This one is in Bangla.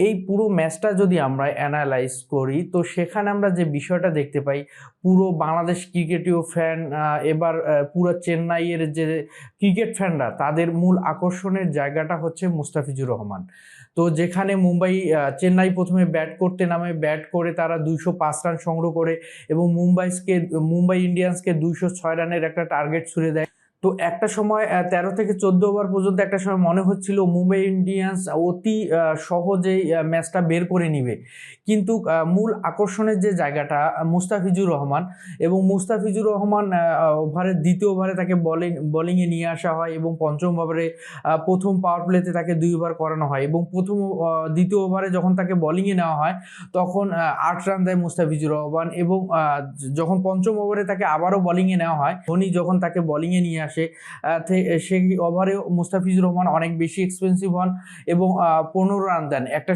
এই পুরো ম্যাচটা যদি আমরা অ্যানালাইজ করি তো সেখানে আমরা যে বিষয়টা দেখতে পাই, পুরো বাংলাদেশ ক্রিকেটীয় ফ্যান এবার পুরো চেন্নাইয়ের যে ক্রিকেট ফ্যানরা তাদের মূল আকর্ষণের জায়গাটা হচ্ছে মুস্তাফিজুর রহমান। তো যেখানে চেন্নাই প্রথমে ব্যাট করতে নামে, ব্যাট করে তারা 205 রান সংগ্রহ করে এবং মুম্বাই ইন্ডিয়ান্সকে 206 রানের একটা টার্গেট ছুড়ে দেয়। তো একটা সময় 13 থেকে 14 ওভার পর্যন্ত একটা সময় মনে হচ্ছিল মুম্বাই ইন্ডিয়ান্স অতি সহজেই ম্যাচটা বের করে নিবে, কিন্তু মূল আকর্ষণের যে জায়গাটা মুস্তাফিজুর রহমান, এবং মুস্তাফিজুর রহমান দ্বিতীয় ওভারে তাকে বোলিংয়ে নিয়ে আসা হয় এবং পঞ্চম ওভারে প্রথম পাওয়ার প্লেতে তাকে 2 ওভার করানো হয় এবং দ্বিতীয় ওভারে যখন তাকে বোলিংয়ে নেওয়া হয় তখন 8 রান দেয় মুস্তাফিজুর রহমান। এবং যখন পঞ্চম ওভারে তাকে আবারও বোলিংয়ে নেওয়া হয়, ধোনি যখন তাকে বোলিংয়ে নিয়ে আসে সেই ওভারে মুস্তাফিজুর রহমান অনেক বেশি এক্সপেন্সিভ হন এবং 15 রান দেন। একটা